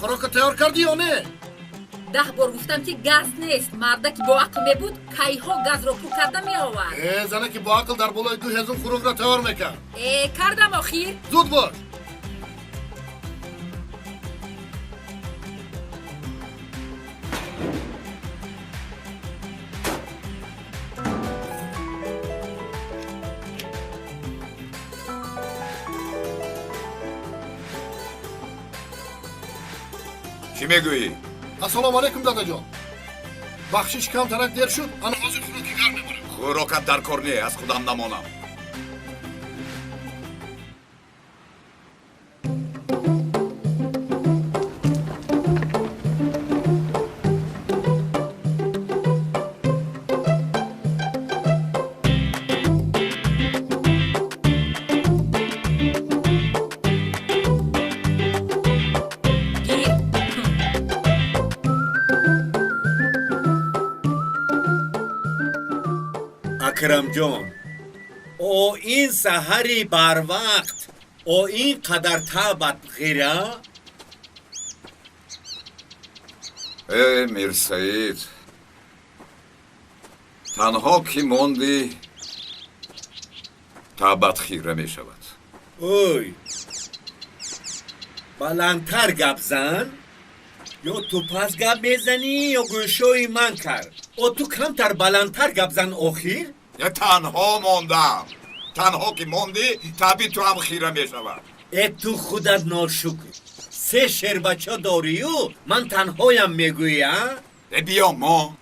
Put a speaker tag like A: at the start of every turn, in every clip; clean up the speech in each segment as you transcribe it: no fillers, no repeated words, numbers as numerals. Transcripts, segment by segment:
A: خوراک تیار کردی یا نه؟
B: 10 بار گفتم که گاز نیست. مرده که با عقل میبود کایها گاز رو پو کرده می آورد.
A: زنه که با عقل در بالای 2000 خوراک را تیار میکرد.
B: کردم آخیر.
A: زود باش.
C: چی میگویی؟
A: السلام علیکم دادا جان. بخشش کم ترک دیر شد انا حاضر خوراکیگر میبرم.
C: خوراکت در کار نیه از خودم نمانم.
B: گیر.
D: اکرم جان او این سحری بر وقت او این قدر تابت غیره
C: میر سعید تنها که موندی تابت خیره می شود.
D: اوی بلندتر گپ زن یا تو پس گپ میزنی یا گوشوی من کرد او تو کمتر بلندتر گپ زن آخیر
C: یه تنها موندم. تنها که موندی تابی تو هم خیره می شود.
D: ای تو خودت ناشکر سه شیر بچه داری و من تنهایم میگویی ها؟
C: بیا ما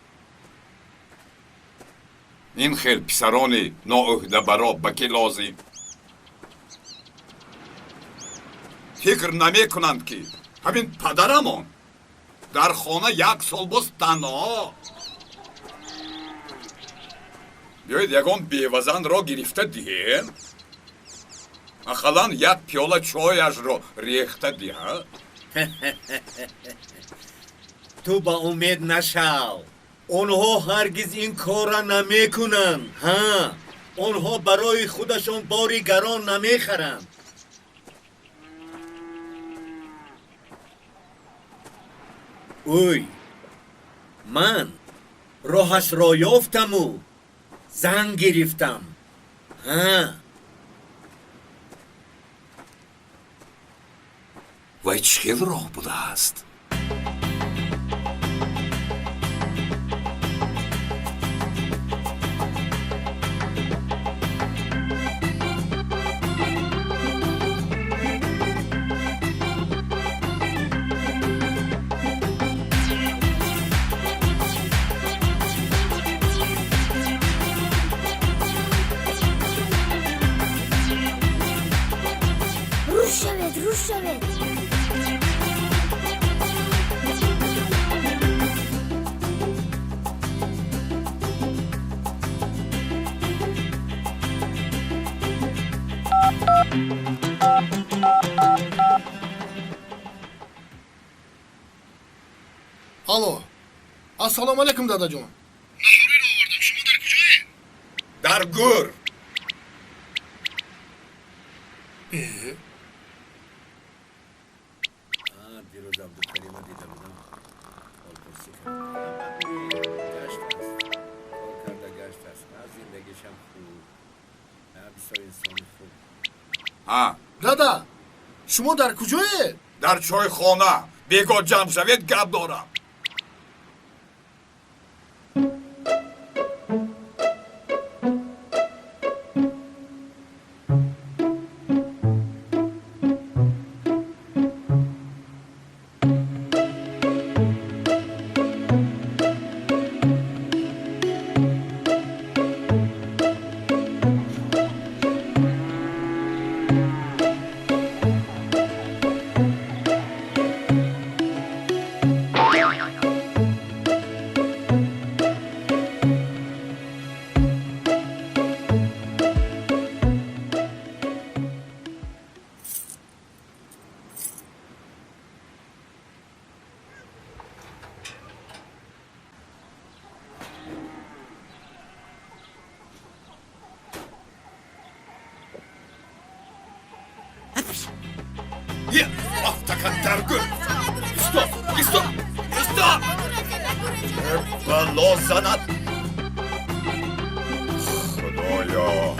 C: این خیل پسرانی نااهده برا بکی لازم فکر نمی کنند که همین پدرمون در خانه یک سال باز تنها بیایید یکان بیوزن را گرفته دهیم اخلان یک پیاله چایش را ریخته دیه
D: تو با امید نشو اونها هرگز این کار را نمیکنن ها اونها برای خودشون باری گران نمیخرن اوی من راهش را یافتم و زن گرفتم ها
C: وای چه راه بوده است
E: روش شود
A: Alo. Assalomu alaykum dadajon.
C: در گور
D: دیروز عبدالکریمه دیده بودم خالپرسی کرد گشت است کار کرده گشت است نه زندگیشم خوب نه بسیار انسانی خوب
C: ها
A: دادا شما در کجایی؟
C: در چای خانه بیگاه جمع شوید گپ دارم یه تکن در گور ایستو بلا زند خدایا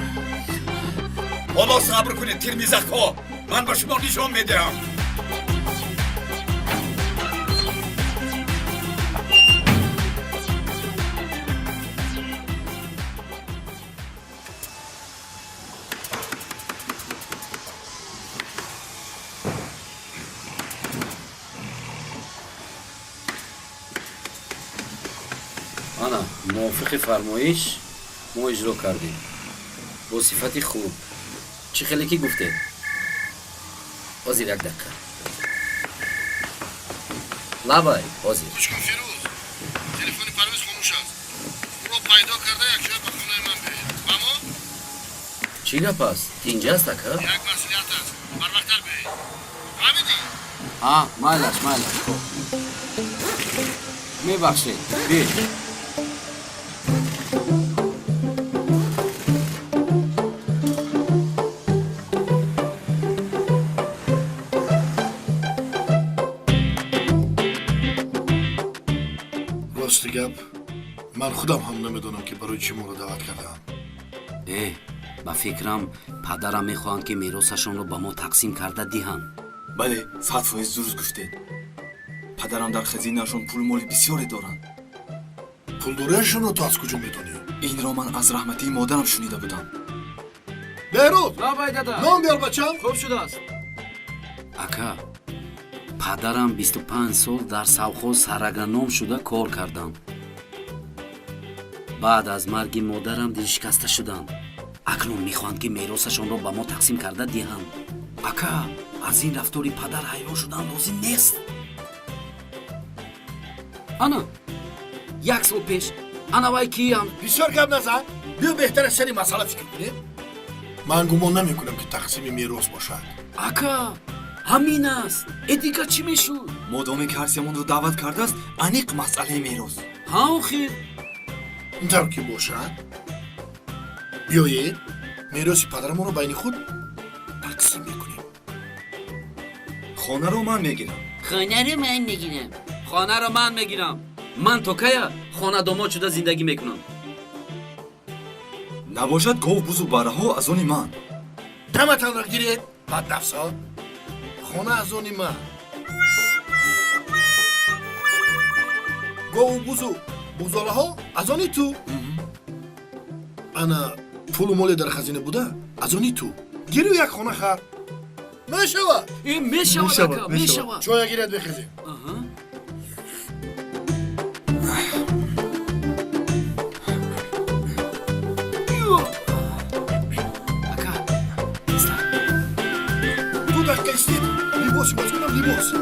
C: حالا صبر کنید تیرمیزک ها من با شما نشان میدم
D: موافق فرمایش ما اجرا کردیم با صفت خوب. چی خیلی که گفته؟ آزیر یک دقیقه لبای آزیر
A: خوشکن فیروز تلفن پرویز خاموش است او را پیدا کرده یک جای به خانه من بید اما
D: چی گپ است؟ اینجا است که؟
A: یک مسئولیت است بر وقتر بید فهمیدی؟
D: مایلش خب میبخشید بید
A: راستی گپ من خودم هم نمیدونم که برای چی ما رو دعوت کردم.
D: با فکرم پدرم میخواهند که میراثشون رو با ما تقسیم کرده دیهند.
F: بله 100% درست گفتید. پدرم در خزینه‌شون پول مالی بسیاری دارند.
A: پول دارشون رو تو از کجا میدونی؟
F: این را من از رحمتی مادرم شنیده بودم.
A: بهروز
D: لبای دادا
A: نام بیار بچم.
D: خوب شده است. اکا پدرم 25 سال در سوخوز سرگرنام شده کار کردم. بعد از مرگ مادرم دل شکسته شدند. اکنون میخواهند که میراثشون رو با ما تقسیم کرده دیهند. اکا از این رفتاری پدر حیران شدن لازم نیست. انا یک سال پیش انا وای کیم
A: بسیار گپ نزن. بیا بهتر سری مسئله فکر کنیم. من گمان نمیکنم که تقسیم میراث باشد.
D: اکا همین است. دیگه چی میشود؟
F: مادامی که هرسیمون رو دعوت کرده است انیق مسئله میراث.
D: ها خیر
A: اینطور که باشد بیایید میراث پدرمون رو بین خود تقسیم میکنیم.
F: خانه رو من میگیرم.
D: خانه رو من میگیرم. من تو که خانه داماد شده زندگی میکنم.
F: نباشد گاو بوز و بره ها از آن من.
A: دمتان را گیرید بد نفسا. خانه از آن من. گاو بوزو بوزاله ها از آنی تو. انا پول و مالی در خزینه بوده از آنی تو. گیرو یک خانه خر میشود.
D: این میشود اکا میشود.
A: چای گیرد بخزیم. دو دقیقه استید لیباسی باز کنم لیباس.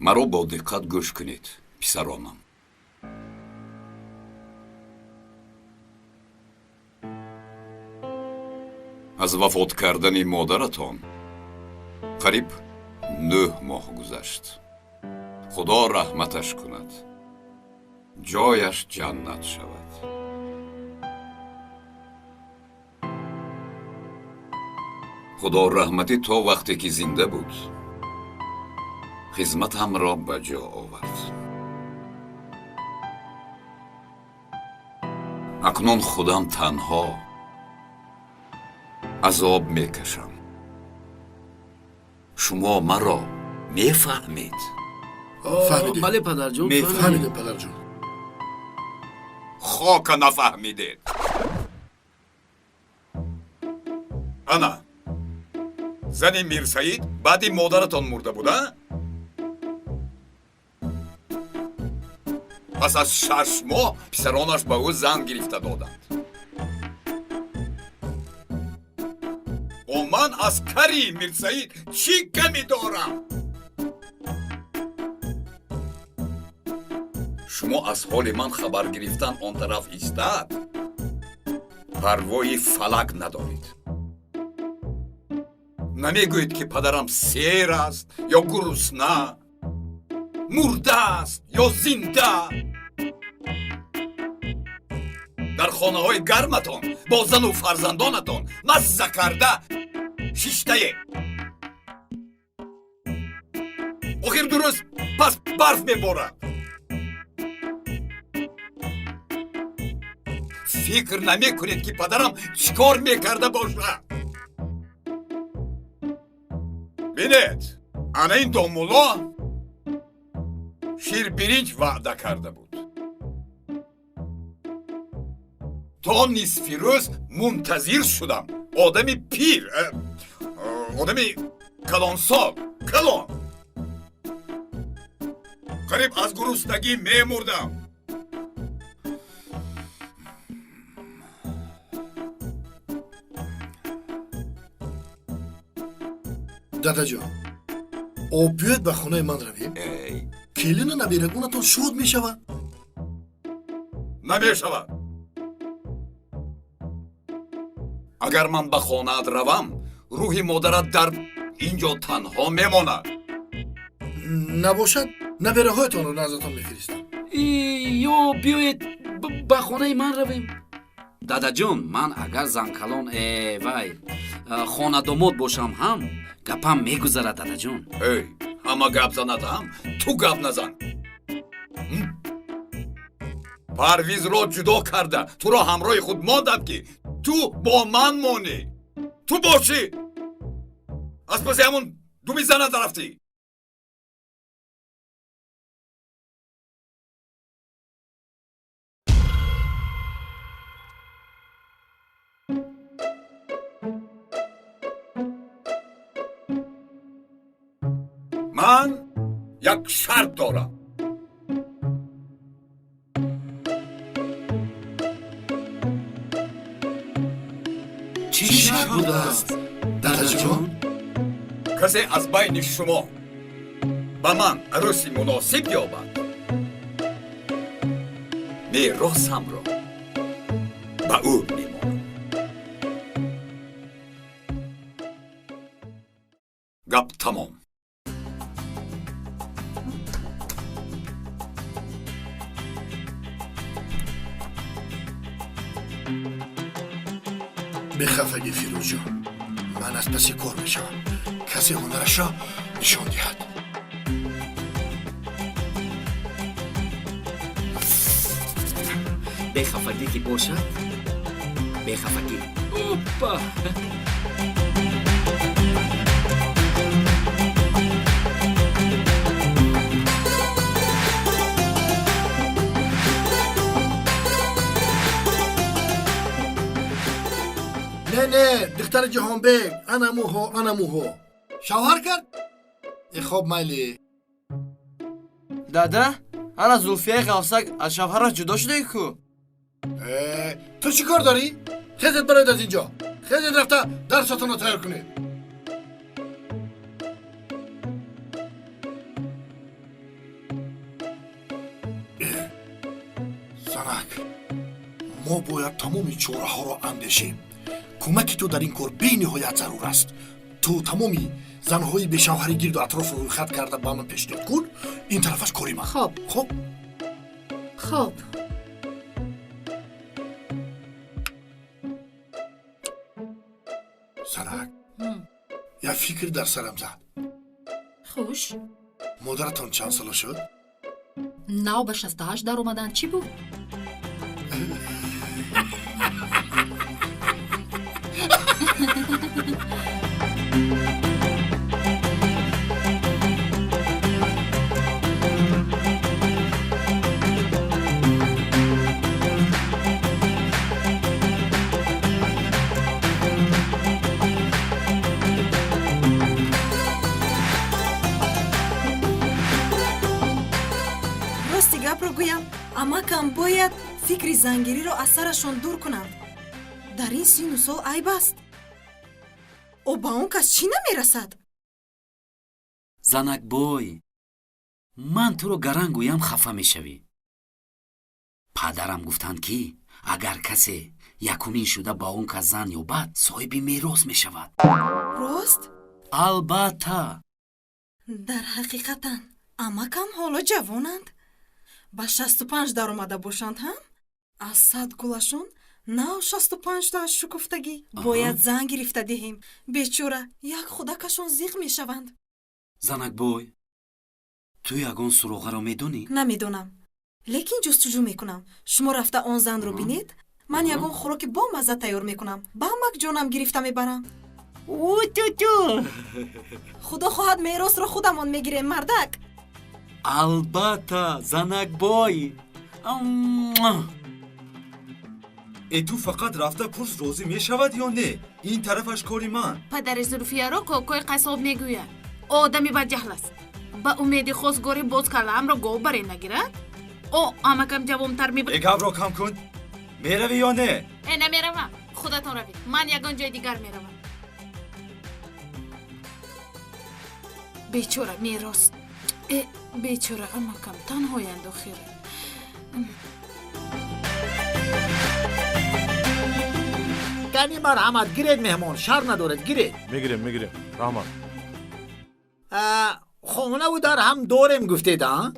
C: маро бо диққат гӯш кунед писаронам. аз вафот кардани модаратон қариб 9 моҳ гузашт. худо раҳматаш кунад, ҷояш ҷаннат шавад. худо раҳматӣ то вақте ки зинда буд хизматамро ба ҷо овард. акнун худам танҳо азоб мекашам. шумо маро мефаҳмед?
A: فهمیدیم.
D: بله پدرجان
A: فهمیدیم پدر جون.
C: хока нафаҳмидед. ана зани мирсаид баъди модаратон мурда буда? пас аз 6 моҳ писаронаш ба ӯ зан гирифта доданд. ман аз кари мирсаид чӣ камӣ дорам? шумо аз ҳоли ман хабар гирифтан он тараф истад парвои фалак надоред. намегӯед ки падарам сер аст ё гурусна, мурдааст ё зинда. дар хонаҳои гарматон бо зану фарзандонатон мазза карда шиштае. охир дуруст пас барф меборад. фикр намекунед ки падарам чӣ кор мекарда бошад. бинед, ана ин домуло ширбиринҷ ваъда карда буд. то нисфи рӯз мунтазир шудам. одами пир, одами калонсол, калон. қариб аз гуруснагӣ мемурдам.
A: дадаҷон, об биёед ба хонаи ман равем. келину набирагунатон шод мешавад.
C: намешавад. агар ман ба хонаат равам, рӯҳи модарат дар ин ҷо танҳо мемонад.
A: набошад набераҳоятонро наздатон мефиристам.
G: ё биёед ба хонаи ман равем. дадаҷон, ман агар занкалон вай хонадомот бошам ҳам гапам мегузарад дадаҷон.
C: эй, ҳама гап занадам, ту гап назан. парвизро ҷудо карда туро ҳамроҳи худ мондам ки ту бо ман монӣ. ту бошӣ. аз паси ҳамун думи занат рафтӣ. ман як шарт дорам.
A: чӣ шарт будааст, дадаҷон?
C: касе аз байни шумо ба ман арӯси муносиб ёбад, меросамро ба ӯ мемонам. гап тамом.
A: бехафагӣ фирӯзҷон, ман аз паси кор мешавам. касе ҳунарашро нишон диҳад.
G: бехафагӣ ки бошад, бехафагӣ. опа.
A: не духтари ҷаҳонбек, анамуҳо шавҳар кард. хоб майли.
H: дада, ана зулфияи ғавсак аз шавҳараш ҷудо шудаи ку?
A: ту чӣ кор дорӣ? хезед бароед аз ин ҷо. хезед рафта дарсатонро тайёр кунед. санак, мо бояд тамоми чораҳоро андешем. кӯмаки ту дар ин кор бениҳоят зарур аст. ту тамоми занҳои бешавҳари гирду атрофро рӯйхат карда ба ман пешниҳод кун. ин тарафаш кори ман.
B: хоб
A: санак, як фикр дар сарам зад.
B: хуш.
A: модаратон чанд сола шуд?
B: нав ба 68 дар омадан чӣ буд?
I: рости гапро гӯям, амакам бояд фикри зангириро аз сарашон дур кунанд. дар ин сину сол айб аст. о ба он кас чӣ намерасад?
G: занакбой, ман туро гаран гӯям хафа мешавӣ. падарам гуфтанд ки агар касе якумин шуда ба он кас зан ёбад, соҳиби мерос мешавад.
I: рост?
G: албатта.
I: дар ҳақиқатан амакам ҳоло ҷавонанд. ба 65 даромада бошанд ҳам аз 100 гулашон нав 65 та шукуфтагӣ бояд зан гирифта диҳем. бечора як худакашон зиқ мешаванд.
G: Занакбой, ту ягон суроғаро медонӣ?
I: намедонам, лекин ҷустуҷӯ мекунам. шумо рафта он занро бинед, ман ягон хӯроки бо мазза тайёр мекунам. ба амак ҷонам гирифта мебарам. худо хоҳад меросро худамон мегирем, мардак.
G: албатта, занакбой.
F: ту фақат рафта пурс розӣ мешавад ё не? ин тарафаш кори ман.
J: падари зулфияро кокои қасоб мегӯяд одами баҷаҳл аст. ба умеди хосгорӣ боз калаамро гов баре нагирад. о амакам ҷавонтар
F: гавро кам кун. меравӣ ё не?
J: намеравам. худатон равед, ман ягон ҷои дигар меравам. бечора мерос. бечора амакам танҳоянд охир.
K: کمی مرحمت گیرید مهمان شر ندارد گیرید
A: میگیریم رحمت.
K: خونه و در هم داریم گفتید ها؟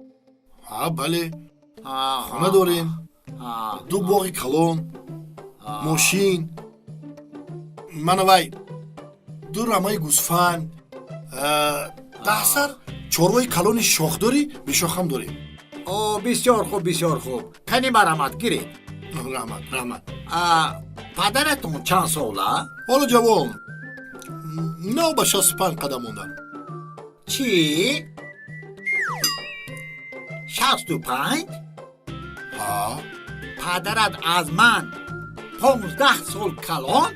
A: بله خانه داریم، 2 باغ کلان، ماشین، منوی 2 رمای گوسفند، 10 سر چوروی کلان شاخداری به شاخ هم داریم.
K: بسیار خوب کمی مرحمت گیرید.
A: رحمت.
K: پدرتون چند ساله؟
A: حالا جوان 9 به 65 قدم موندن.
K: چی؟ 65؟
A: ها؟
K: پدرت از من 15 سال کلان؟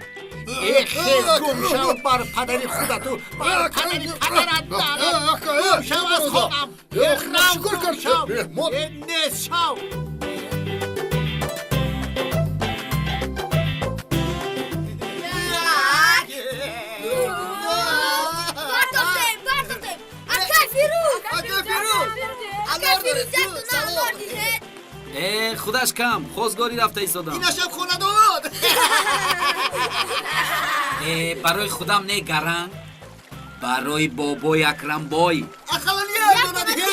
K: خیز گم شو بر پدری خودتو، بر پدری پدرت گم شو از خودم. گم شو نیست شو.
G: худаш кам хозгорӣ рафта истодам.
K: инашам хона дод.
G: барои худам не гаранг, барои бобои Акрамбой.
K: ахалони дона диге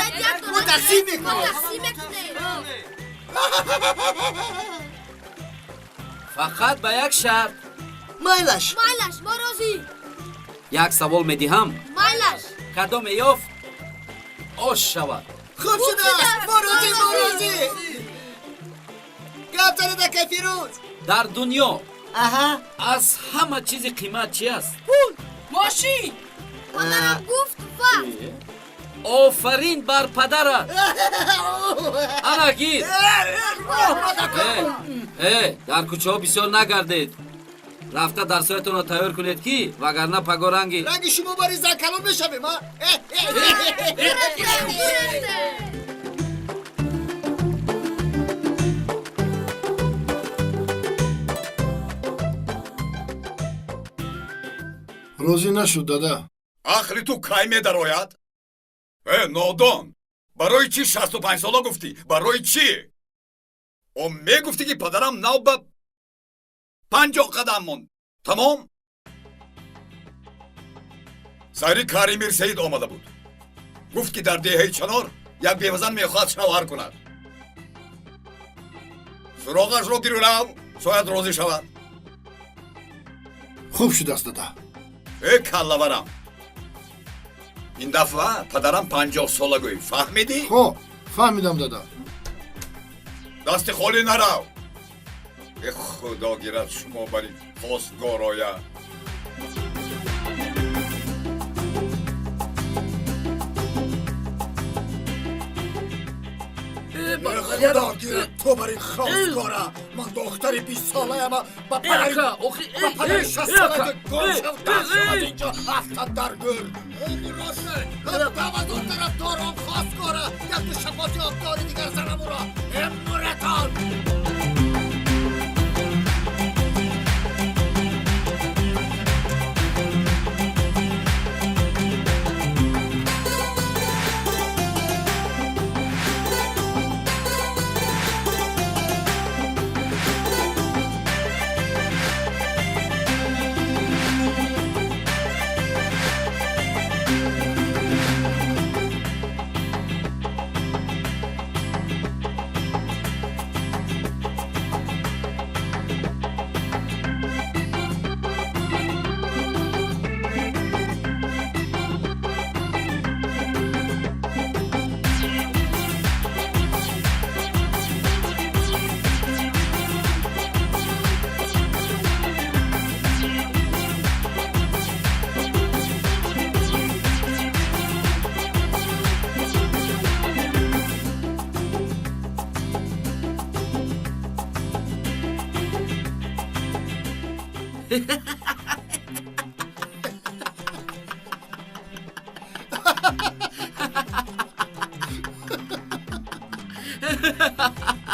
K: мутақсим мекунем.
G: фақат ба як шарт.
K: майлаш
E: мо розӣ.
G: як савол медиҳам.
E: майлаш.
G: кадоме ёфт ош шавад.
K: хуб шудааст. мо розӣ. гап занида кайфирӯз.
G: дар дунё
K: аҳа
G: аз ҳама чизи қимат чи аст?
J: мошин.
E: модарам гуфт вақт.
G: офарин бар падарат. ана гир. дар кӯчаҳо бисёр нагардед. рафта дарсоятонро тайёр кунед ки вагарна пагоранги
K: ранги шумо бари занкалон мешавем.
A: розӣ нашуд дада.
C: ақли ту кай медарояд? нодон, барои чӣ 65 сола гуфтӣ? барои чӣ? мегуфтӣ ки падарам нав ба 50 қадам монд. тамом. сайри кари мирсаид омада буд. гуфт ки дар деҳаи чанор як бевазан мехоҳад шавҳар кунад. суроғашро гиру рав, шояд розӣ шавад.
A: хуб шудааст дада.
C: каллаварам, ин дафъа падарам 50 сола гӯй. фаҳмидӣ?
A: фаҳмидам дада.
C: дасти холӣ нарав. худо гирад шумо бари хостгороя.
A: خدا گیرد تو بر این خواستگاره. من دختری 20 ساله ما با پدر 60 ساله گم شد در شود اینجا افتاد در گر. دوازون طرف دارم خواستگاره. یک دو شفاتی آبداری دیگر زنم او را. امورتان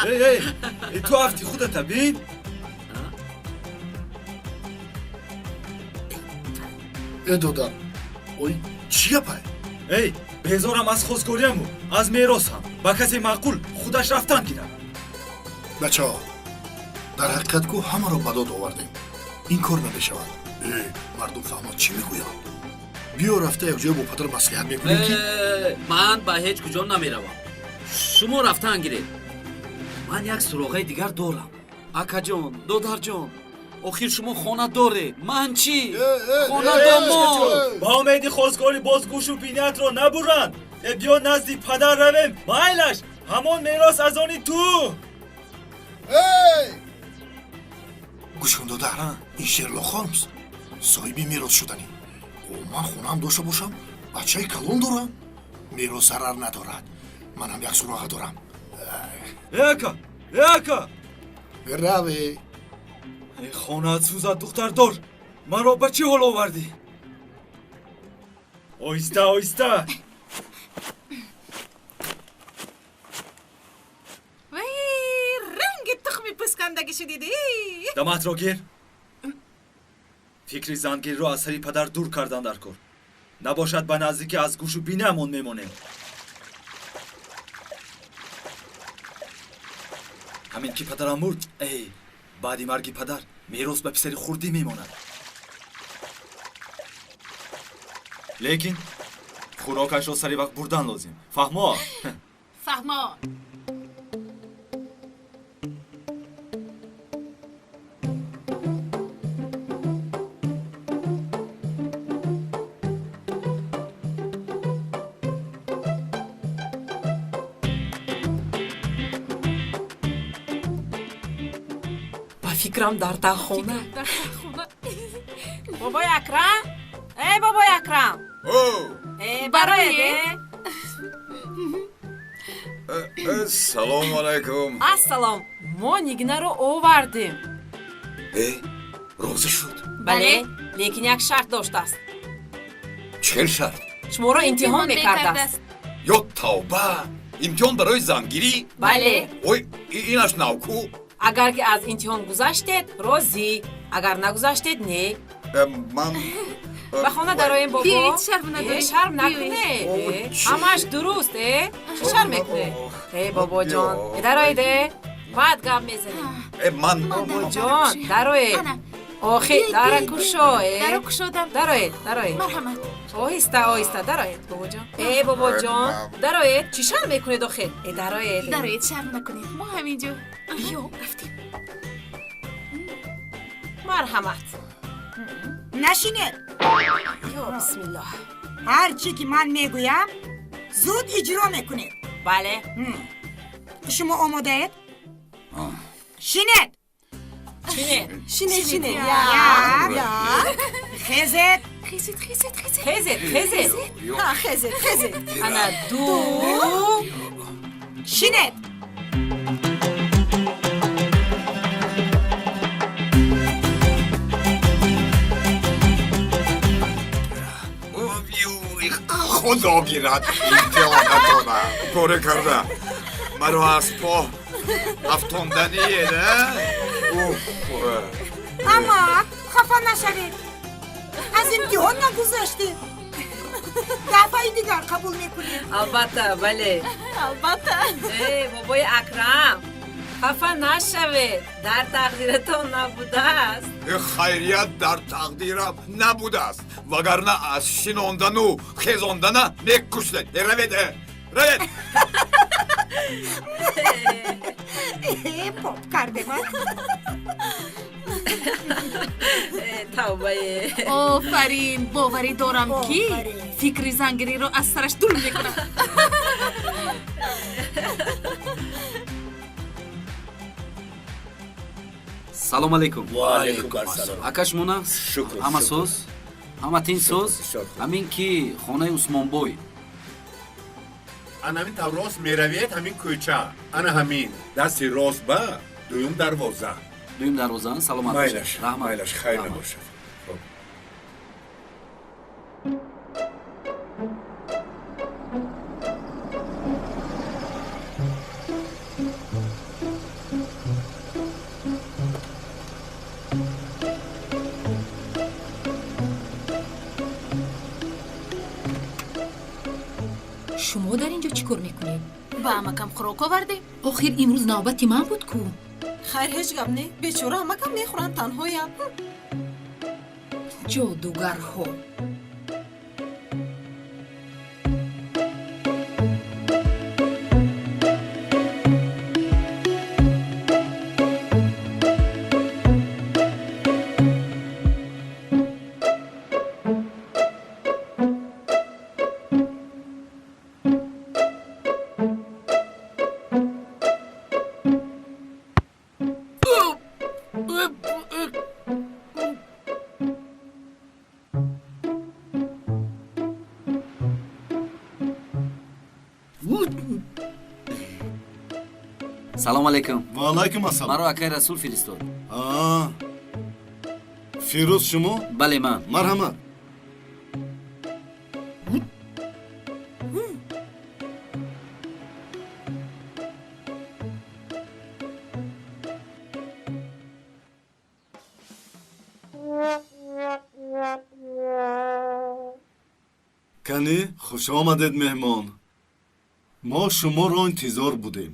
F: эй, ту афти худата бин.
A: додар ой чия пай
F: эй, безорам аз хозгориаму, аз меросам. ба касе маъқул худаш рафтан гирад.
A: бачаҳо дар ҳақиқат гӯ ҳамаро ба дод овардем ин кор намешавад мардум фаҳмад чӣ мегӯянд биё рафта якҷоя бо падар маслиҳат мекунем ки
G: ман ба ҳеҷ куҷо намеравам. шумо рафтан гиред. ман як суроғаи дигар дорам. акаҷон, додарҷон, охир шумо хона доред. ман чӣ? хонадомон.
F: ба умеди хозгори боз гӯшу биниятро набуранд. биё назди падар равем. майлаш, ҳамон мерос аз они ту.
A: гӯш кун додар ин шерлок холмс соҳиби мерос шуданӣ. ман хонаам дошта бошам бачаи калон дорам мерос зарар надорад. манам як суроға дорам.
F: ака
A: раве
F: хонаат сӯзад духтардор, маро ба чӣ ҳол овардӣ? оҳиста оҳиста.
J: ранги тухми пискандагишу дидӣ?
F: даматро гир. фикри зангириро аз сари падар дур кардан дар кор. набошад ба наздики аз гӯшу бинаамон мемонем. ҳамин ки падарам мурд, баъди марги падар мерос ба писари хурдӣ мемонад. лекин хӯрокашро сари вақт бурдан лозим. фаҳмо?
J: фаҳмо.
I: фикрам дар таххона
B: бобои акрам, бобои акрам, бароед?
C: салому алайкум.
B: ассалом, мо нигнаро овардем.
C: розӣ шуд?
B: бале, лекин як шарт доштааст.
C: чел шарт?
B: шуморо имтиҳон мекардааст.
C: ё тавба, имтиҳон барои зангирӣ?
B: бале.
C: ой, инаш навку.
B: агар ки аз имтиҳон гузаштед розӣ, агар нагузаштед не.
C: ман
B: ба хона дароем бобо.
J: Биёед, шарм надоред.
B: шарм накунед. ҳамаш дуруст чӣ шарм мекунед? бобоҷон дароед баъд гап мезанем.
C: ман
B: бобоҷон дароед. охир дара кушо
J: даро кушодам.
B: дароед
J: марҳамат.
B: оҳиста оҳиста дароед бобоҷон. бобоҷон дароед. чӣ шарм мекунед охир? дароед.
J: дароед, шарм накунед. мо ҳаминҷо. биё рафтем.
B: марҳамат.
E: نشینید
B: ё бисмиллоҳ.
E: هر چی که من میگویم زود اجرا میکنید
B: бале.
E: شما آماده اید؟ شینید
B: шинед
E: خیزید
B: хезед ана ду
E: شینید
C: худо гирад имтиҳонатона коре карда маро аз по афтонданиед.
E: اما خفا نشوید از امتحان نگذاشتید دفعه دیگر قبول میکنید
B: албатта бале.
J: албатта.
B: бобои акрам хафа нашавед, дар тақдиратон набудааст.
C: хайрият дар тақдирам набудааст, вагарна аз шинондану хезондана мекуштед. равед
E: پاپ کرده من
B: тавбае.
J: офарин, боварӣ дорам ки фикри зангириро аз сараш дур мекунам.
G: салому алайкум.
D: وعلیکم السلام.
G: акаш мона
D: شکر.
G: ҳама соз, ҳама тин соз.
D: شکر.
G: ҳамин ки хонаи усмонбой.
L: ана ҳамин таврост меравед ҳамин кӯча. ана ҳамин дасти рост ба дуюм дарвоза.
G: дуюм дарвозан саломат бошед.
D: майлаш
G: Раҳмат.
D: майлаш хайр
G: Раҳмат.
D: набошад. Хуб.
B: шумо дар инҷо чӣ кор мекунед?
J: ба амакам хӯрок овардем.
B: охир имрӯз навбати ман буд ку.
I: хайр ҳеҷ гап не бечора амакам мехӯранд танҳоям.
B: ҷодугарҳо.
G: салом алайкум.
A: ваалайкум ассалом.
G: маро акай расул фиристод.
A: фирӯз шумо?
G: бале ман.
A: марҳамат. кани хушомадед меҳмон. мо шуморо интизор будем.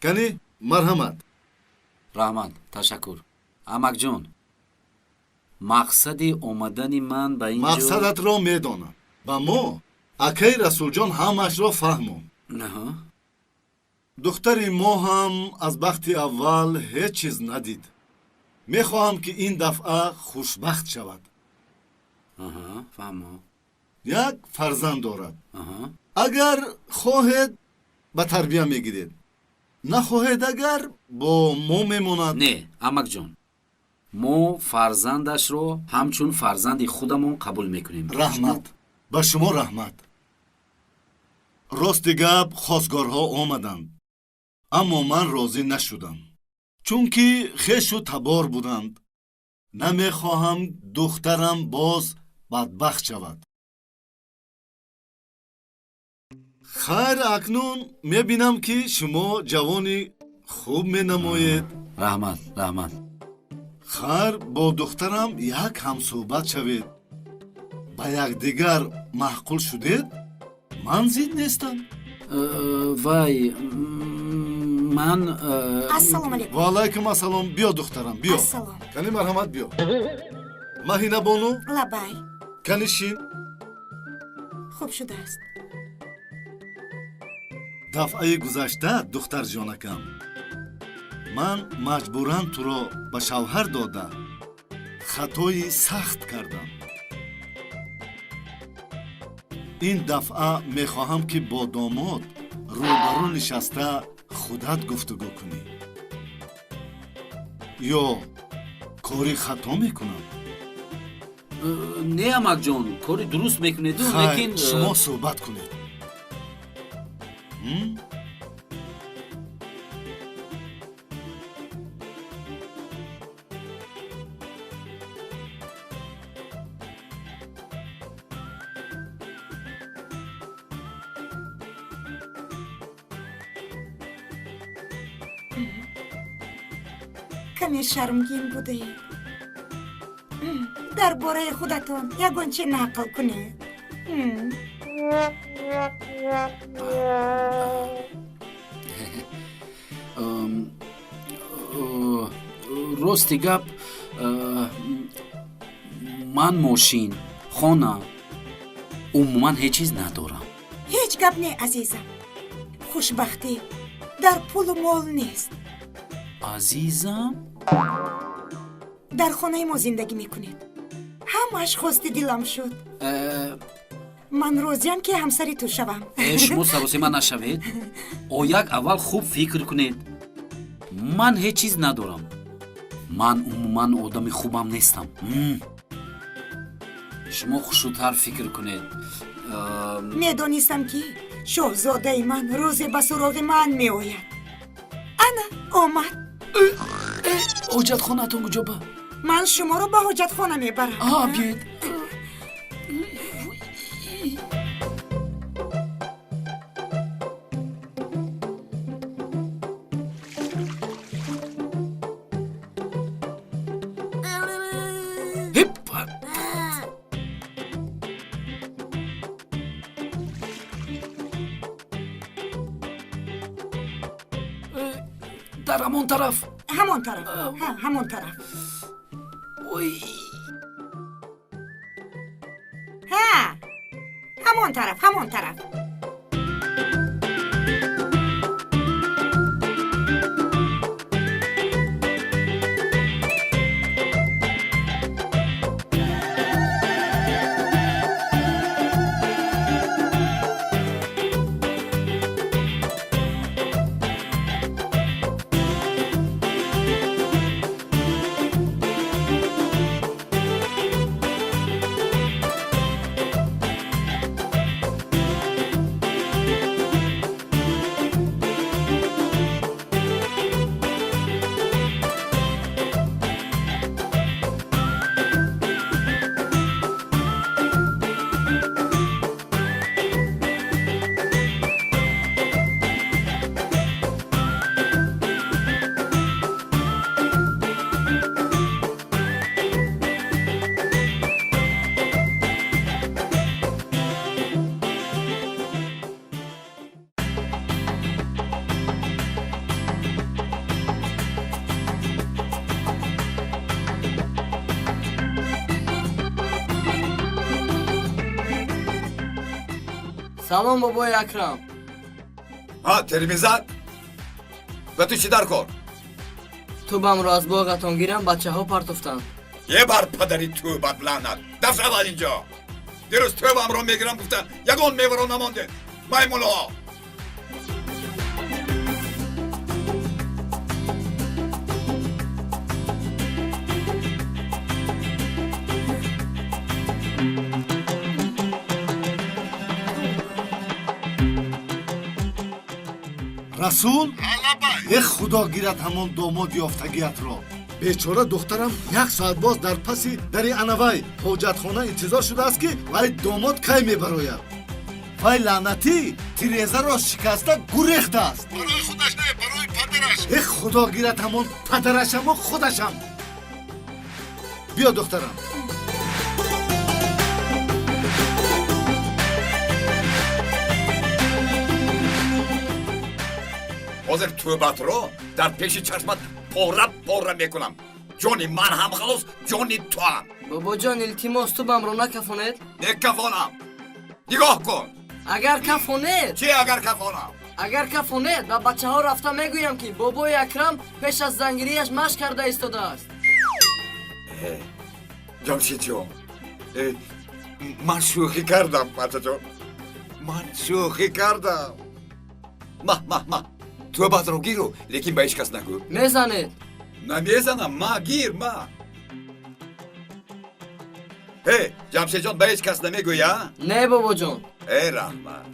A: кани марҳамат.
G: раҳмат, ташаккур. амакҷон, мақсади омадани ман ба ин ҷо...
A: мақсадатро медонам. ба мо акаи расулҷон ҳамаашро фаҳмон.
G: Аҳа.
A: духтари мо ҳам аз бахти аввал ҳеҷ чиз надид. мехоҳам ки ин дафъа хушбахт шавад.
G: Аҳа, фаҳмо.
A: як фарзанд дорад.
G: Аҳа.
A: агар хоҳед ба тарбия мегиред, нахоҳед агар бо мо мемонад.
G: не, амакҷон, мо фарзандашро ҳамчун фарзанди худамон қабул мекунем.
A: раҳмат. ба шумо раҳмат. рости гап хостгорҳо омаданд, аммо ман розӣ нашудам, чунки хешу табор буданд. намехоҳам духтарам боз бадбахт шавад. хайр, акнун мебинам ки шумо ҷавони хуб менамоед.
G: раҳмат, раҳмат.
A: хайр, бо духтарам як ҳамсӯҳбат шавед. ба якдигар маҳқул шудед? ман зид нестам.
G: вай, ман...
E: ассалому алайкум.
A: ваалайкум ассалом. биё духтарам, биё.
E: Ассалом.
A: кани марҳамат, биё. маҳинабону,
E: лабай.
A: кани шин.
E: хуб шудааст.
A: дафъаи гузашта духтарҷонакам, ман маҷбуран туро ба шавҳар дода хатои сахт кардам. ин дафъа мехоҳам ки бо домод рӯбарӯ нишаста худат гуфтугӯ кунӣ. ё кори хато мекунам?
G: не амакҷон, кори дуруст мекунеду,
A: хайр,
G: лекин...
A: шумо суҳбат кунед.
E: каме шармгин будед. дар бораи худатон ягонче нақл кунед.
G: рости гап, ман мошин, хона, умуман ҳеҷ чиз надорам.
E: ҳеҷ гап не азизам. хушбахтӣ дар пулу мол нест.
G: азизам?
E: дар хонаи мо зиндагӣ мекунед. ҳамааш хости дилам шуд. ман розиям ки ҳамсари ту шавам.
G: шумо саросима нашавед. ояк аввал хуб фикр кунед. ман ҳеҷ чиз надорам. ман умуман одами хубам нестам. шумо хушудтар фикр кунед.
E: медонистам ки шоҳзодаи ман рӯзе ба суроғи ман меояд. ана омад.
G: ҳоҷатхонатон куҷо ба?
E: من شما رو به حاجت خانه میبرم.
G: بیاید. در همون طرف.
E: همون طرف. همون طرف. ها همون طرف همون طرف.
H: салом бобои акрам.
C: Теремизад? Ва ту чӣ даркор?
H: ту бамро аз боғатон гирам бачаҳо партофтанд.
C: е бар падари ту бадланат. дафт шавад инҷо. дирӯз ту бамро мегирам гуфта ягон меваро намонде. маймунҳо.
A: расул худо гирад ҳамон домод ёфтагиатро. бечора духтарам 1 соат боз дар паси дари анавай ҳоҷатхона интизор шудааст ки вай домод кай мебарояд. вай лаънатӣ тирезаро шикаста гурехтааст. барои худаш не, барои падараш. худо гирад ҳамон падарашаму худашам. биё духтарам.
C: ҳозир тӯбатро дар пеши чашмат пора пора мекунам. ҷони ман ҳам халос, ҷони ту ҳам.
H: бобоҷон илтимос ту бамро накафонед?
C: Некафонам. нигоҳ кун.
H: агар кафонед?
C: чӣ агар кафонам?
H: агар кафонед ба бачаҳо рафта мегӯям ки бобои акрам пеш аз зангирияш машқ карда истодааст.
C: ҷамшидҷон, ман шӯхӣ кардам бачаҷон. ман шӯхӣ кардам. маҳ тӯбатро гиру, лекин ба ҳеҷ кас нагӯ.
H: мезанед?
C: намезанам, ма гир ма. ҷамшидҷон ба ҳеҷ кас намегӯя?
H: не бобоҷон.
C: раҳмат.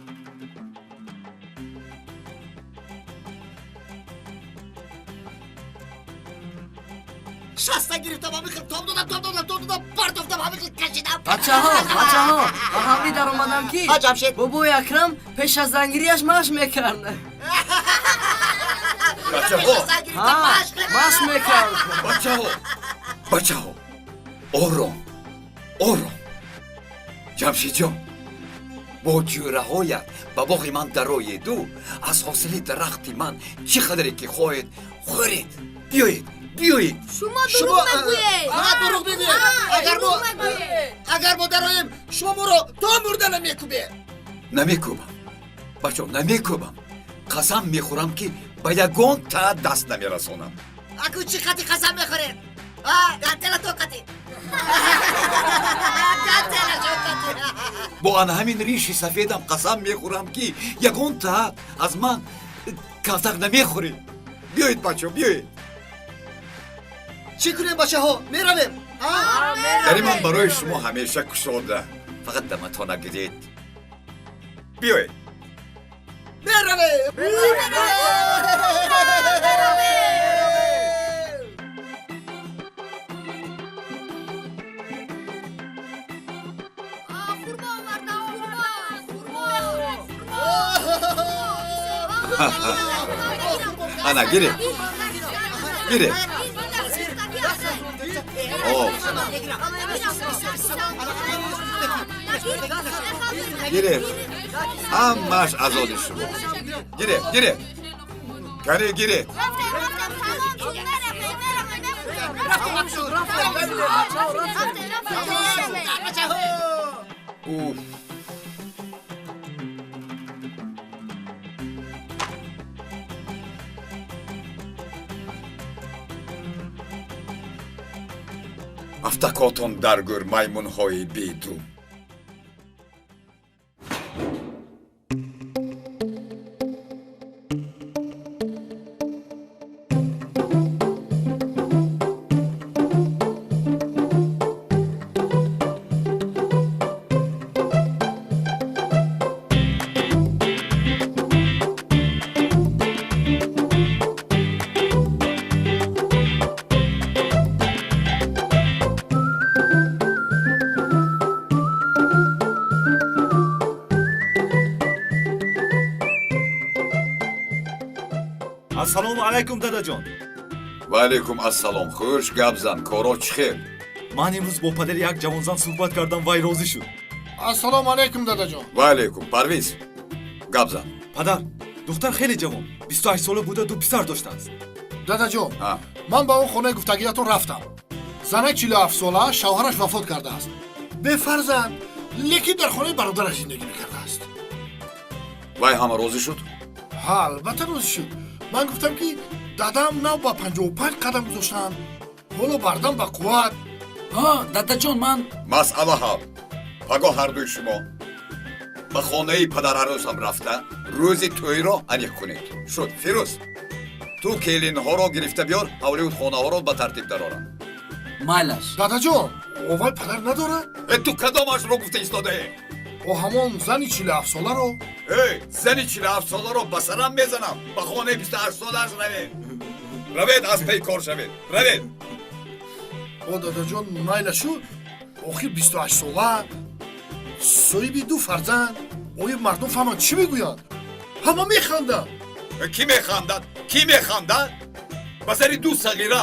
K: шаста гирифтам, ҳамихел том додам, партофтам, ҳамихел кашидам.
H: бачаҳо ба ҳамин даромадам ки бобои акрам пеш аз зангирияш машқ мекард. машқ мекард.
C: бачаҳо ором. ҷамшидҷон, бо ҷӯраҳоят ба боғи ман дароеду, аз ҳосили дарахти ман чӣ қадре ки хоҳед хӯред. биёед.
J: шумо дурӯғ мегӯед.
K: дурӯғ мегӯед. агар мо дароем, шумо моро то мурда намекӯбед.
C: намекӯбам бачо, намекӯбам. қасам мехӯрам ки ба ягон та даст намерасонам.
K: аку чӣ қати қасам мехӯред? гантела то қати.
C: бо ан ҳамин риши сафедам қасам мехӯрам ки ягон та аз ман калтак намехӯред. биёед бачо, биёед.
K: чӣ кунем бачаҳо? меравем.
C: дари ман барои шумо ҳамеша кушода. фақат даматҳо нагиред. биёед.
K: меравем.
C: Ana girin. Girin. Oh. Girin. Hammash azodi shuma. Girin. Girin. Uf. Автакотон даргур маймунҳои бедум.
F: ассалому алайкум дадаҷон.
C: Ва алайкум ассалом. Хуш гапзан, коро чӣ хел?
F: Ман имрӯз бо падари як ҷавонзан суҳбат кардам, вай розӣ шуд.
A: Ассалому алайкум дадаҷон.
C: Ва алайкум. Парвиз, гапзан.
F: Падар, духтар хеле ҷавон, 28 сола буда ду писар доштааст.
A: дадаҷон, ман ба он хонаи гуфтагиятон рафтам. Занаи 47 сола шавҳараш вафот кардааст. Бефарзанд, лекин дар хонаи бародараш зиндагӣ мекардааст.
C: Вай ҳама розӣ шуд?
A: ҳа, албатта розӣ шуд. Ман гуфтам ки дадам нав ба 55 қадам гузоштанд. ҳоло бардам ба қувват.
G: дадаҷон, ман
C: масъала ҳал. Пагоҳ ҳардуи шумо ба хонаи падарарӯсам рафта рӯзи тӯйро аниқ кунед. Шуд. Фирӯз, ту келинҳоро гирифта биёр, ҳавлиуд хонаҳоро ба тартиб дарорам.
G: майлаш.
A: Дадаҷон, овал падар надорад?
C: Ту кадомашро гуфта истодаӣ?
A: о ҳамон зани 47 соларо?
C: зани 47 соларо ба сарам мезанам. Ба хонаи 28 солааш равед. Равед, аз пей кор шавед. Равед.
A: о дадаҷон, майлашу, охир 28 сола, соҳиби ду фарзанд. оя мардум фаҳманд чӣ мегӯянд? ҳама механданд. Ки механдад? ба сари ду сағира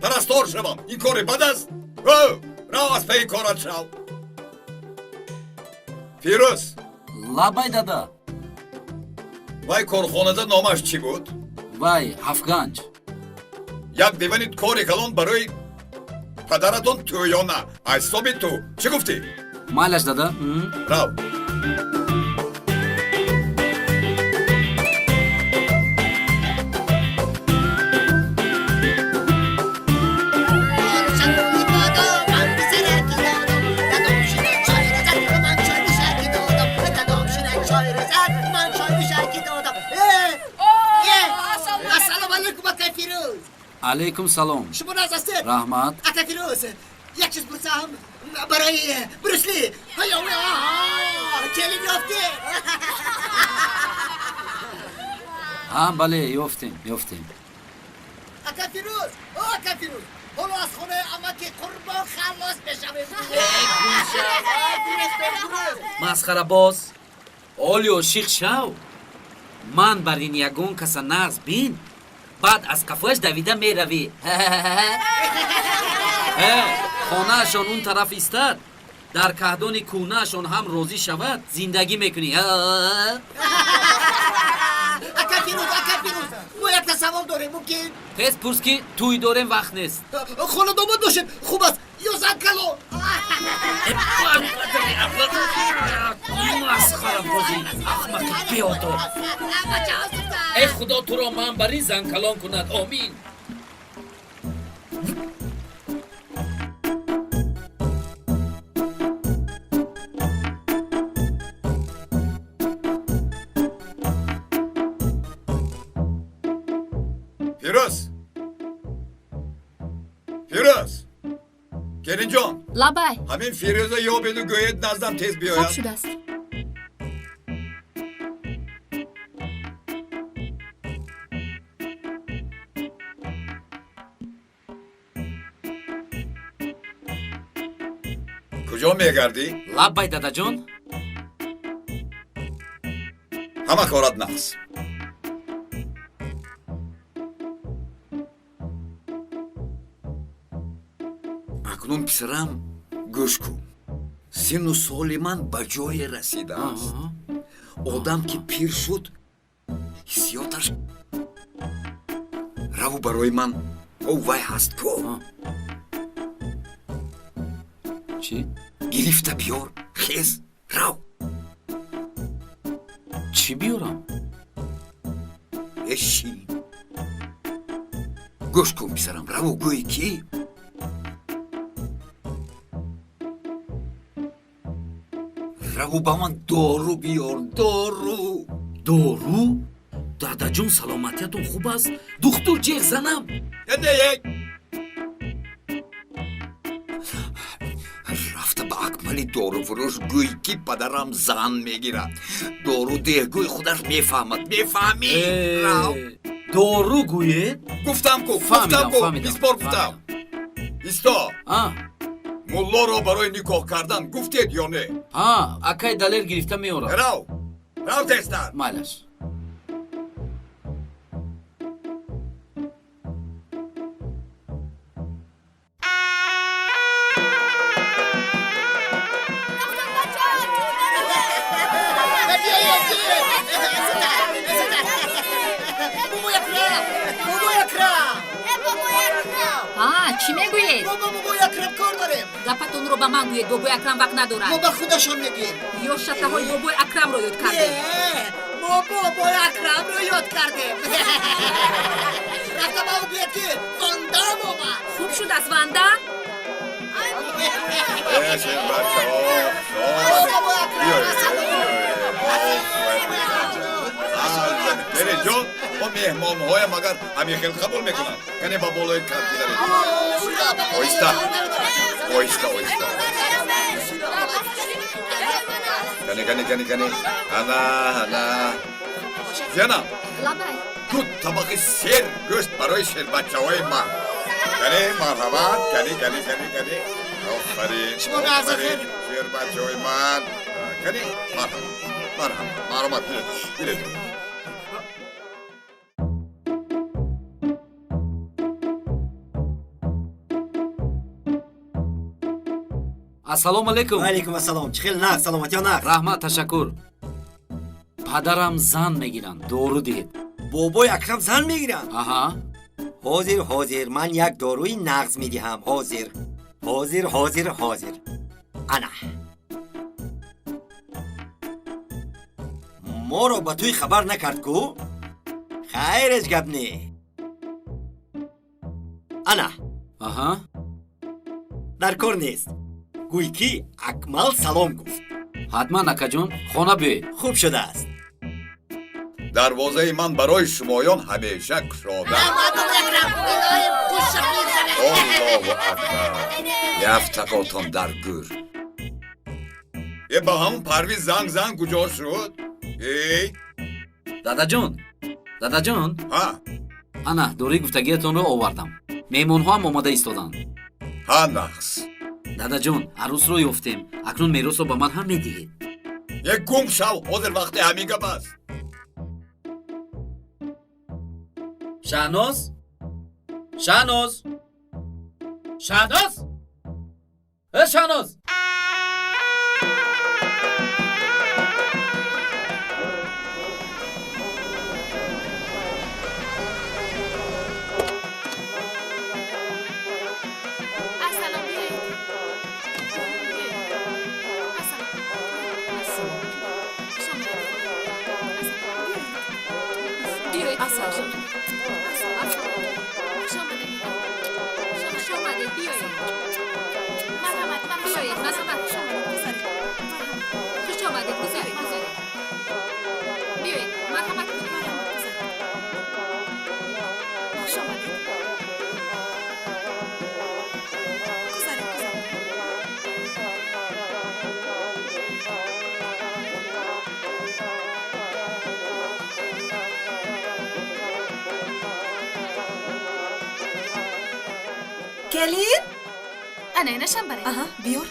A: парастор шавам. ин кори бад аст? рав аз пеи корат шав. Фирӯз.
G: лабай дада.
C: Вай корхонада номаш чӣ буд?
G: вай ҳафтганҷ.
C: як дивани кори калон барои падаратон тӯёна. аз ҳисоби ту чӣ гуфтӣ?
G: майлаш дада.
C: рав.
G: алайкум салом.
K: شما نازسته
G: раҳмат.
K: اکا فیروز یک چیز برسم برای بروسلی هیا کلیم یافته
G: бале, ёфтем.
K: اکا فیروز حالا از خونه اما که قربان خلاص بشویم
G: масхарабоз. олё шиқ шав. ман бар ин ягон каса нағз бин. баъд аз кафояш давида меравӣ. хонаашон он тараф истад. дар каҳдони кӯнаашон ҳам розӣ шавад, зиндагӣ мекунӣ.
K: اکا فیروز ما یک تصور داریم ممکن
G: тез пурс ки тӯй дорем вақт нест.
K: خانه داماد باشیم خوب است یا زن کلو
G: масхарабозӣ ахмақи беодоб. ای خدا تو را منبری زنکلان کند. آمین.
C: فیروز گرینجان
J: лабай.
C: همین فیروزا یا بدو گوید نزدم تیز بیاید.
J: خوب شده است.
C: کجا میگردی؟
G: لبای دادا جان.
C: همه کارت نقص. акнун писарам гӯш кун. сину соли ман ба ҷое расидааст. одам ки пир шуд ҳиссиёташ раву барои ман вай ҳаст ку.
G: чӣ
C: гирифта биёр, хез, рав.
G: чӣ биёрам?
C: эши гӯш кун писарам, раву гӯй ки раву ба ман дору биёр, дору.
G: дору? дадаҷон, саломатиятон хуб аст? духтур ҷеғ занам.
C: рафта ба акмали дорувурӯш гӯй ки падарам зан мегирад. дору деҳгӯи худаш мефаҳмад. мефаҳмӣ?
G: дору гӯед?
C: гуфтам ку, бисбор гуфтам. исто. муллоро барои никоҳ кардан гуфтед ё не?
G: акай далер гирифта меорад.
C: рав тестар.
G: майлаш.
J: чӣ мегӯед?
K: бобои акрам кор дорем.
J: гапатонро ба ман гӯед. бобои акрам вақт надорад.
K: мо ба худашон мегӯем.
J: ё шатаҳои бобои акрамро ёд кардем.
K: мо бобои акрамро ёд кардем. рафта ба ӯ гӯед ки вандам омад.
J: хуб шудааст ванда.
C: переҷон мо меҳмонҳоям агар ҳамин хел қабул мекунанд. кане ба болои кар гидаред. оҳиста оҳиста оҳиста. кане ана зена ду табақи сер гӯшт барои шербачаҳои ман. кане марҳамат. кане офарин. шербачаҳои ман. кане марҳамат. гиред.
G: ассалому алайкум.
K: алайкум ассалом. чӣ хел нақ саломат ё нақ?
G: раҳмат, ташаккур. падарам зан мегиранд. дору диҳед.
K: бобои акрам зан мегиранд?
G: аҳа.
K: ҳозир ман як доруи нағз медиҳам. ҳозир. ана моро ба туй хабар накард ку? хайр ҳеҷ гап не. ана
G: аҳа.
K: дар кор нест. гӯй ки акмал салом гуфт.
G: ҳатман акаҷон, хона биёед.
K: хуб шудааст.
C: дарвозаи ман барои шумоён ҳамеша кушода. аллоҳу акбар. яфтақотон дар гӯр. е ба ҳамун парви занг куҷо шуд? эй
G: дадаҷон. ана дории гуфтагиятонро овардам. меҳмонҳоам омода истоданд.
C: ҳа нақс.
G: дадаҷон, арӯсро ёфтем. акнун меросро ба ман ҳам медиҳед.
C: як гум шав, ҳозир вақти ҳамин гап аст.
G: шаҳноз. шаҳноз.
E: келин
J: анайнашам барай.
E: биёр.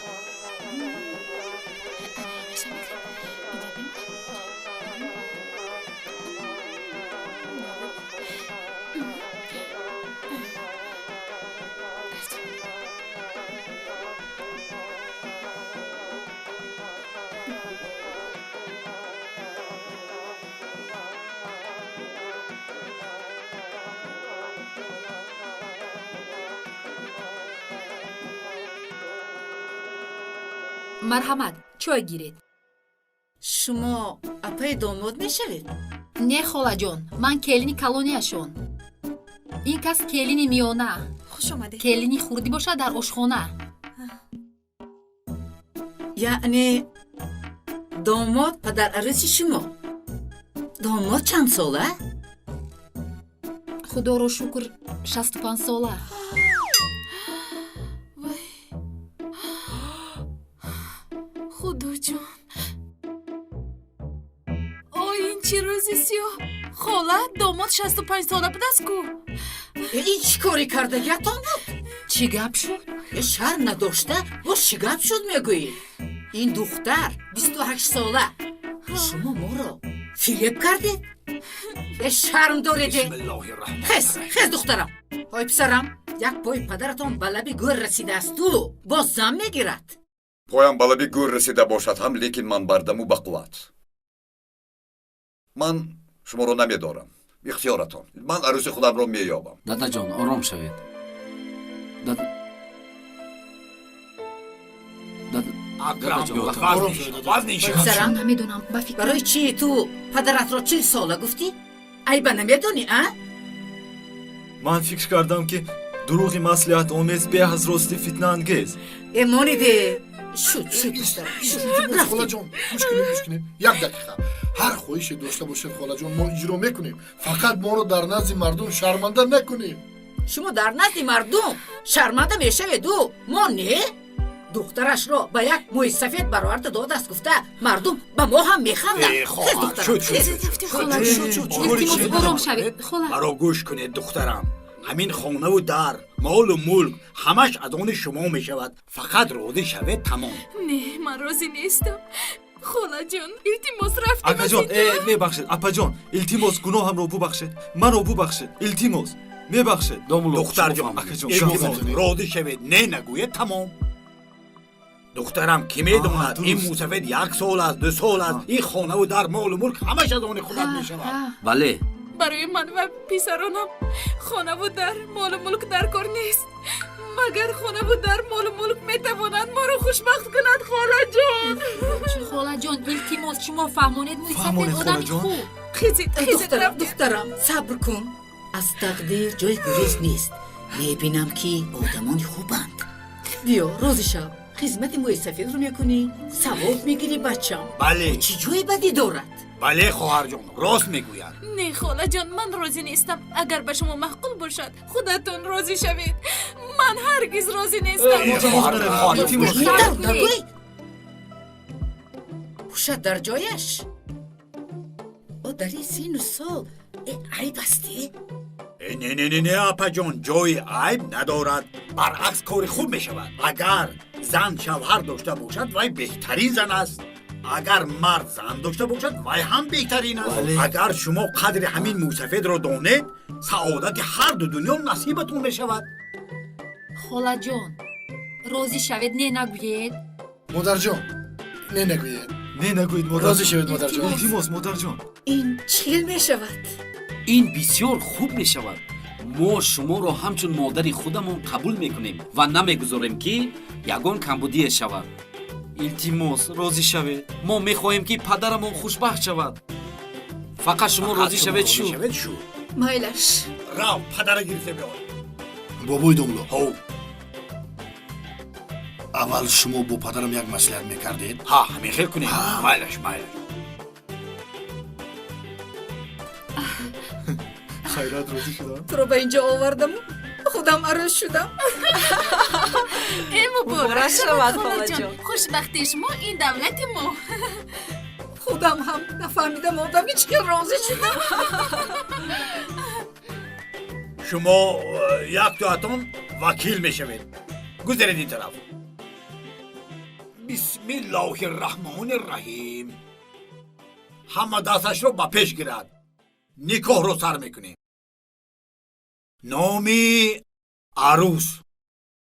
J: марҳамат чой гиред.
H: шумо апаи домод мешавед?
J: Не холаҷон, ман келини колонияшон. ин кас келини миёна,
I: хуш омадед.
J: келини хурдӣ бошад дар ошхона.
H: яъне домод падараруси шумо? домод чанд сола?
J: худоро шукр 65 сола. худоҷон, ой ин чӣ рӯзи сиёҳ. хола домод 65 сола будаст ку.
H: ин чӣ корӣ кардагиатон буд?
J: чӣ гап шуд?
H: шарм надошта боз чӣ гап шуд мегӯӣ? ин духтар 28 сола. шумо моро филеп кардед? шарм дореде? хез духтарам. ҳой писарам, як пои падаратон ба лаби гӯр расидаасту боз зам мегирад.
C: поям ба лаби гӯр расида бошад ҳам, лекин ман бардаму ба қувват. ман шуморо намедорам. ихтиёратон. ман арӯзи худамро меёбам.
G: дадаҷон ором шавед.
H: писарам, барои чӣ ту падаратро 40 сола гуфтӣ? айба намедонӣ а?
F: ман фикр кардам ки дурӯғи маслиҳатомез беҳаз рости фитнаангез.
H: эмониде шуд духтарам,
A: خالاجون گوش کنید یک دقیقه هر خواهشی داشته باشید خالاجون ما اجرا میکنیم فقط ما رو در نزد مردم شرمنده نکنید
H: шумо дар назди мардум шарманда мешаведу мо не? духтарашро ба як мӯи сафед бароварда додааст гуфта мардум ба мо ҳам механданд.
J: ором шавед. хола
K: маро гӯш кунед духтарам. ҳамин хонаву дар молу мулк ҳамаш аз они шумо мешавад. фақат розӣ шавед тамом.
J: не ман розӣ нестам. холаҷон илтимос рафтем.
F: акаҷон мебахшед. апаҷон илтимос гуноҳамро бубахшед. маро бубахшед. илтимос мебахшед.
K: духтарҷон илтимос розӣ шавед. не нагӯед тамом. духтарам ки медонад ин мусафед 1 сол аст 2 сол аст. ин хонаву дар молу мулк ҳамаш аз они худат мешавад.
G: бале
J: барои ман ва писаронам хонаву дар молу мулк дар кор нест. магар хонаву дар молу мулк метавонанд моро хушбахт кунад. холаҷон холаҷон илтимос шумо фаҳмонед мусафед одами хуб.
H: духтарам сабр кун. аз тақдир ҷои гурез нест. мебинам ки одамони хубанд. биё розӣ шав. хизмати мӯи сафедро мекунӣ, савоб мегирӣ бачам.
K: бале
H: чӣ ҷои бадӣ дорад?
K: бале хоҳарҷон рост мегӯяд.
J: не холаҷон ман розӣ нестам. агар ба шумо маъқул бошад худатон розӣ шавед. ман ҳаргиз розӣ нестам.
H: бошад дар ҷояш. о дар ин сину сол айб асте?
K: не апаҷон ҷои айб надорад. баръакс кори хуб мешавад. агар зан шавҳар дошта бошад вай беҳтарин зан аст. агар мард зан дошта бошад вай ҳам беҳтарин аст. агар шумо қадри ҳамин мусафедро донед саодати ҳарду дунё насибатон мешавад.
J: холаҷон розӣ шавед не нагӯед.
A: مادرجان نه نگوید
F: не нагӯед
A: розӣ шавед модарҷон.
F: илтимос модарҷон.
H: ин чил мешавад?
G: ин бисёр хуб мешавад. мо шуморо ҳамчун модари худамон қабул мекунем ва намегузорем ки ягон камбудие шавад. илтимос розӣ шавед. мо мехоҳем ки падарамон хушбахт шавад. фақат шумо розӣ шавед шуд.
H: майлаш
K: рав падара гирифта биёр.
A: бобои домло аввал шумо бо падарам як маслиҳат мекардед.
K: ҳа ҳамин хел кунем. майлаш
F: хайрат розӣ шудам.
H: туро ба инҷо овардаму худам арӯз шудам.
B: муборак шавад холаҷон.
J: хушбахти шумо ин давлати мо.
H: худам ҳам нафаҳмидам одами чӣ хел розӣ шудам.
K: шумо як дуатон вакил мешавед. гузаред ин тараф. бисмиллоҳи раҳмони раҳим. ҳама дасташро ба пеш гирад. никоҳро сар мекунем. номи арӯс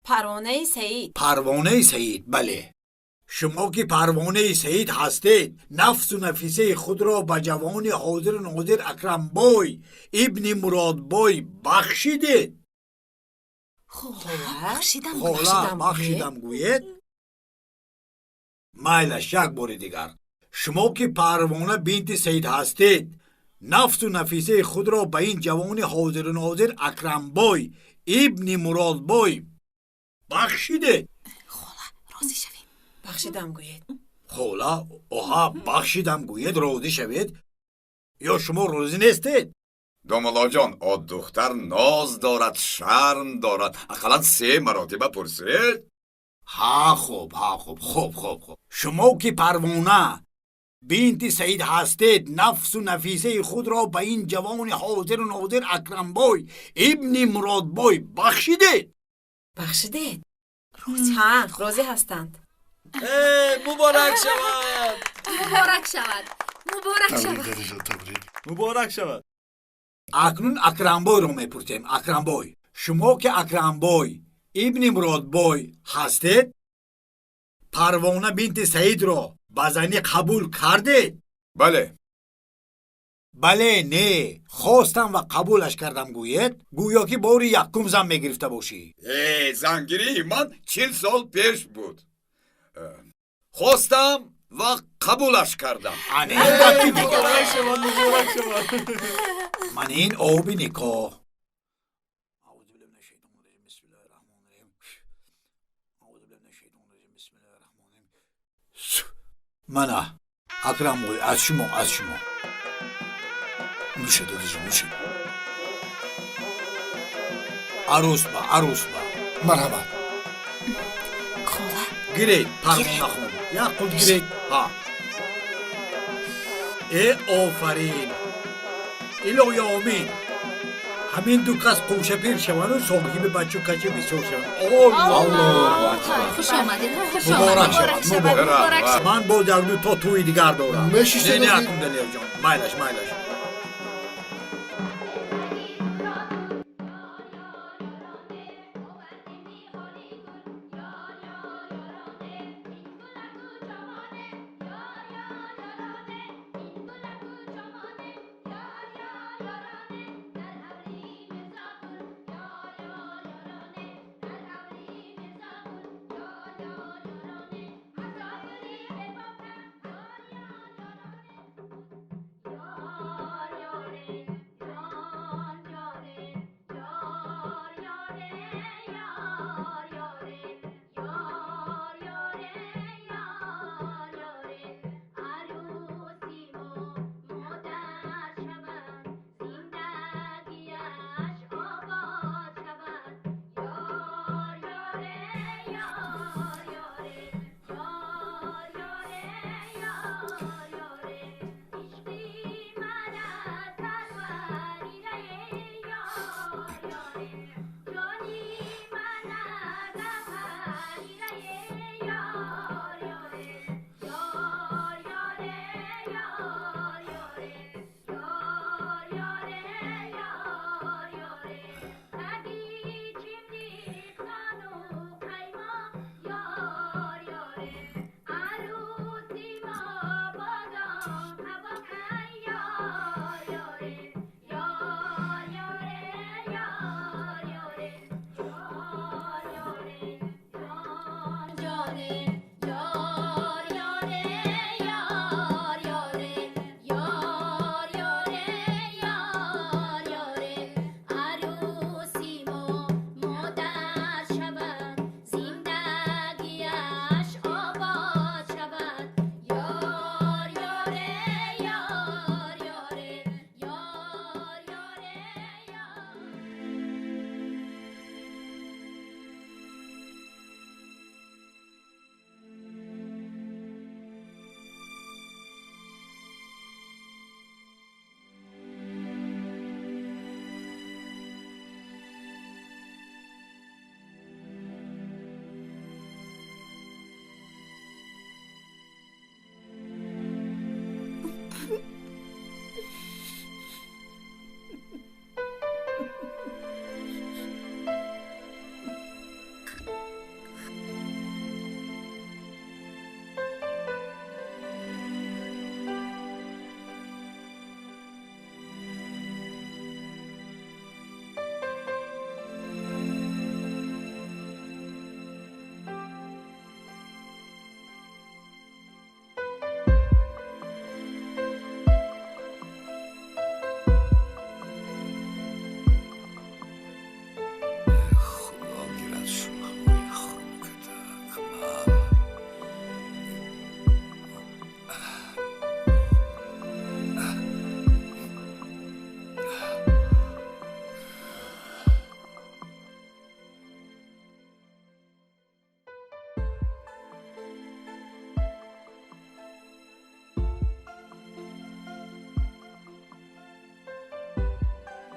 B: парвонаи саид.
K: парвонаи саид. бале шумо ки парвонаи саид ҳастед нафсу нафисаи худро ба ҷавони ҳозиру нозир акрамбой ибни муродбой бахшидед.
J: хола бахшидам
K: бахшидам гӯед. майлаш як бори дигар шумо ки парвона бинти саид ҳастед нафсу нафисаи худро ба ин ҷавони ҳозиру нозир акрамбой ибни муродбой бахшидед.
I: розӣ шавем.
B: бахшидам гӯед.
K: хола оҳа бахшидам гӯед розӣ шавед ё шумо розӣ нестед?
C: домолоҷон о духтар ноз дорад шарм дорад ақаллан 3 маротиба пурсед.
K: хуб шумо ки парвона бинти саид ҳастед нафсу нафисаи худро ба ин ҷавони ҳозиру нозир акрамбой ибни муродбой бахшидед.
B: бахшидед? ҳа розӣ ҳастанд.
G: муборак шавад.
J: муборак шавад. муборак
A: Табрик
J: шавад.
A: дадиҷон, табрик.
F: муборак шавад.
K: акнун акрамбойро мепурсем. акрамбой шумо ки акрамбой ибни муродбой ҳастед парвона бинти саидро ба занӣ қабул кардед?
C: бале.
K: бале не хостам ва қабулаш кардам гӯед гӯё ки бори якум зан мегирифта бошӣ.
C: зангирии ман 40 сол пеш буд. хостам ва қабулаш кардам.
F: муборак шавад. муборак шавад.
K: ман ин оби никоҳ мана акрамбой аз шумо
A: нӯше додиҷон, нӯше.
K: арӯс ба
A: марҳамат.
E: хола
K: гиред парвонахон як қут гиред. ҳа офарин илоҳиомин ҳамин ду кас қӯшапир шавану соҳиби бачу качи бисёр шаванд.
J: хуш омадед. хуш
K: муборак
J: омадед.
K: шавад.
J: муборак шавад.
K: ман бо ҷавду то тӯи дигар дорам.
A: Мешишед
K: не
A: озӣ?
K: акумдалиёҷон майлаш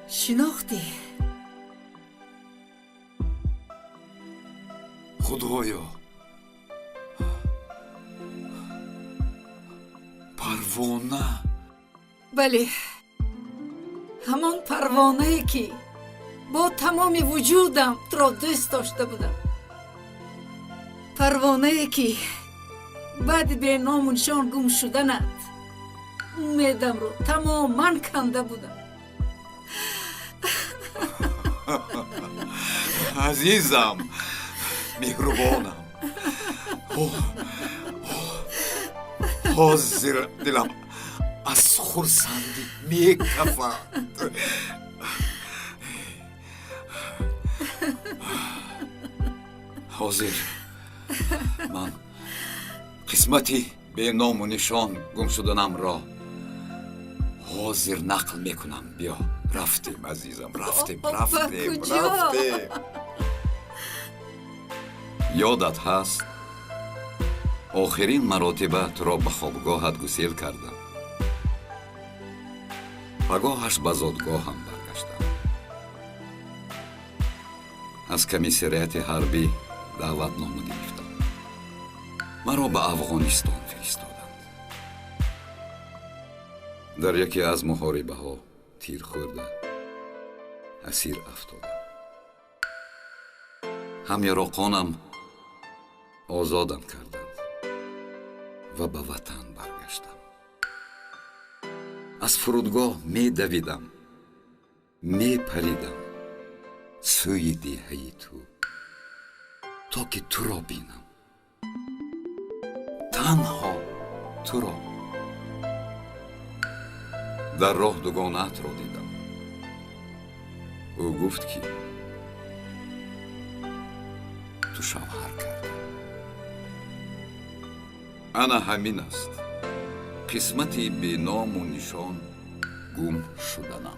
H: шинохтӣ.
C: خدایا پروانه
H: бале, ҳамон парвонае ки бо тамоми вуҷудам туро дӯст дошта будам. парвонае ки баъди беному нишон гум шуданат умедамро тамоман канда будам.
C: عزیزم مهربانم حاضر دلم از خرسندی میکفد حاضر من قسمتی به نام و نشان گم شدنم را حاضر نقل میکنم. بیا رفتیم عزیزم، رفتیم. یادت هست آخرین مراتبه تو را به خوابگاهت گسیل کردم. پگاهش به زادگاهم برگشتم. از کمیسریت حربی دعوتنامه گرفتم. مرا به افغانستان فرستادند. در یکی از محاربه ها تیر خورده اسیر افتادم. هم‌یراقانم آزادم کردند و به وطن برگشتم. از فرودگاه می دویدم، می پریدم سوی دیهه تو تا که تو را بینم، تنها تو را. در راه دوگانه‌ات را دیدم. او گفت که تو شوهر کرد. انا همین است قسمتی به نام و نشان گم شدنم.